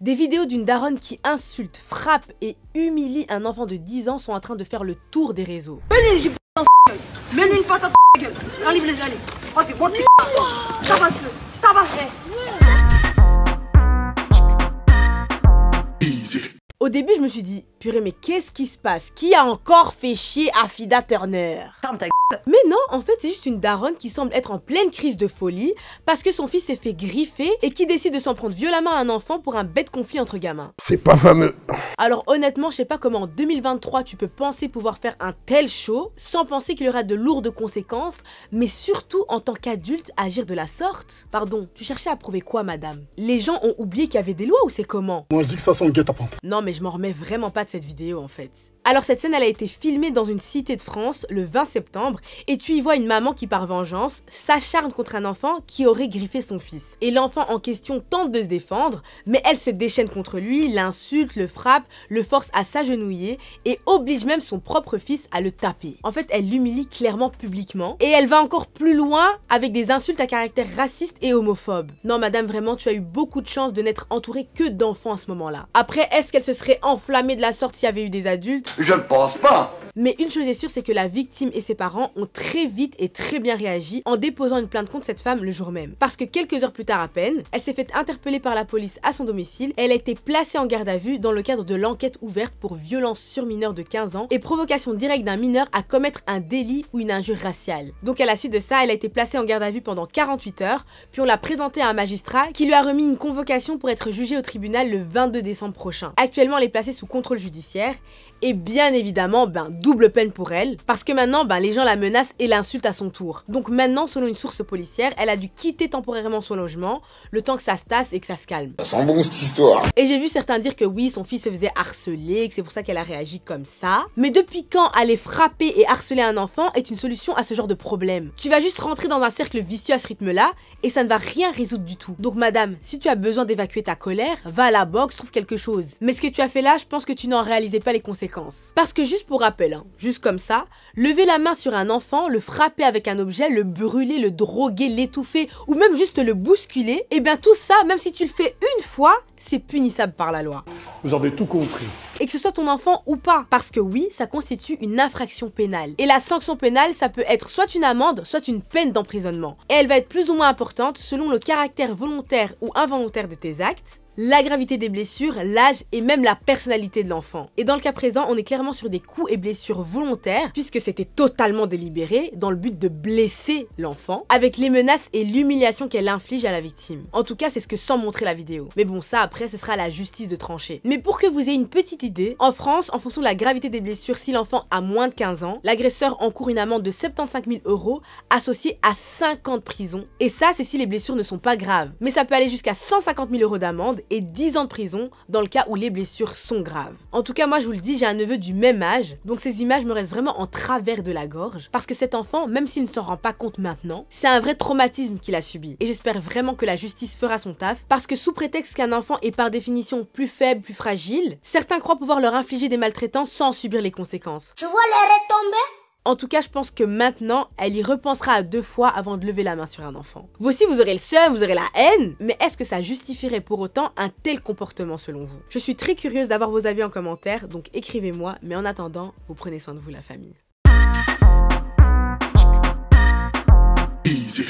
Des vidéos d'une daronne qui insulte, frappe et humilie un enfant de 10 ans sont en train de faire le tour des réseaux. Mets-lui une patate dans la gueule. Enlève-les, allez. Vas-y, monte-les. Tabasse-le. Tabasse-le. Au début, je me suis dit, purée, mais qu'est-ce qui se passe? Qui a encore fait chier Affida Turner? Ferme ta gueule. Mais non, en fait, c'est juste une daronne qui semble être en pleine crise de folie parce que son fils s'est fait griffer et qui décide de s'en prendre violemment à un enfant pour un bête conflit entre gamins. C'est pas fameux. Alors honnêtement, je sais pas comment en 2023 tu peux penser pouvoir faire un tel show sans penser qu'il y aura de lourdes conséquences, mais surtout en tant qu'adulte agir de la sorte. Pardon, tu cherchais à prouver quoi, madame? Les gens ont oublié qu'il y avait des lois ou c'est comment? Moi je dis que ça sent le guet-apens. Non mais je m'en remets vraiment pas de cette vidéo en fait. Alors cette scène elle a été filmée dans une cité de France le 20 septembre et tu y vois une maman qui par vengeance s'acharne contre un enfant qui aurait griffé son fils. Et l'enfant en question tente de se défendre, mais elle se déchaîne contre lui, l'insulte, le frappe, le force à s'agenouiller et oblige même son propre fils à le taper. En fait elle l'humilie clairement publiquement et elle va encore plus loin avec des insultes à caractère raciste et homophobe. Non madame, vraiment tu as eu beaucoup de chance de n'être entourée que d'enfants à ce moment-là. Après, est-ce qu'elle se serait enflammée de la sorte s'il y avait eu des adultes? Je ne pense pas. Mais une chose est sûre, c'est que la victime et ses parents ont très vite et très bien réagi en déposant une plainte contre cette femme le jour même. Parce que quelques heures plus tard à peine, elle s'est fait interpeller par la police à son domicile et elle a été placée en garde à vue dans le cadre de l'enquête ouverte pour violence sur mineur de 15 ans et provocation directe d'un mineur à commettre un délit ou une injure raciale. Donc à la suite de ça, elle a été placée en garde à vue pendant 48 heures, puis on l'a présentée à un magistrat qui lui a remis une convocation pour être jugée au tribunal le 22 décembre prochain. Actuellement, elle est placée sous contrôle judiciaire et bien évidemment, double peine pour elle, parce que maintenant, les gens la menacent et l'insultent à son tour. Donc maintenant, selon une source policière, elle a dû quitter temporairement son logement, le temps que ça se tasse et que ça se calme. Ça sent bon cette histoire. Et j'ai vu certains dire que oui, son fils se faisait harceler, que c'est pour ça qu'elle a réagi comme ça. Mais depuis quand aller frapper et harceler un enfant est une solution à ce genre de problème? Tu vas juste rentrer dans un cercle vicieux à ce rythme-là, et ça ne va rien résoudre du tout. Donc madame, si tu as besoin d'évacuer ta colère, va à la boxe, trouve quelque chose. Mais ce que tu as fait là, je pense que tu n'en réalisais pas les conséquences. Parce que juste pour rappel, juste comme ça, lever la main sur un enfant, le frapper avec un objet, le brûler, le droguer, l'étouffer ou même juste le bousculer, et bien tout ça, même si tu le fais une fois, c'est punissable par la loi. Vous avez tout compris. Et que ce soit ton enfant ou pas. Parce que oui, ça constitue une infraction pénale. Et la sanction pénale, ça peut être soit une amende, soit une peine d'emprisonnement. Et elle va être plus ou moins importante selon le caractère volontaire ou involontaire de tes actes, la gravité des blessures, l'âge et même la personnalité de l'enfant. Et dans le cas présent, on est clairement sur des coups et blessures volontaires, puisque c'était totalement délibéré, dans le but de blesser l'enfant, avec les menaces et l'humiliation qu'elle inflige à la victime. En tout cas, c'est ce que semble montrer la vidéo. Mais bon, ça après, ce sera à la justice de trancher. Mais pour que vous ayez une petite idée, en France, en fonction de la gravité des blessures, si l'enfant a moins de 15 ans, l'agresseur encourt une amende de 75 000 € associée à 5 ans de prison. Et ça, c'est si les blessures ne sont pas graves. Mais ça peut aller jusqu'à 150 000 € d'amende et 10 ans de prison dans le cas où les blessures sont graves. En tout cas, moi je vous le dis, j'ai un neveu du même âge, donc ces images me restent vraiment en travers de la gorge, parce que cet enfant, même s'il ne s'en rend pas compte maintenant, c'est un vrai traumatisme qu'il a subi. Et j'espère vraiment que la justice fera son taf, parce que sous prétexte qu'un enfant est par définition plus faible, plus fragile, certains croient pouvoir leur infliger des maltraitances sans subir les conséquences. Tu vois les retombées? En tout cas, je pense que maintenant, elle y repensera à 2 fois avant de lever la main sur un enfant. Vous aussi, vous aurez le seum, vous aurez la haine, mais est-ce que ça justifierait pour autant un tel comportement selon vous? Je suis très curieuse d'avoir vos avis en commentaire, donc écrivez-moi, mais en attendant, vous prenez soin de vous la famille. Easy.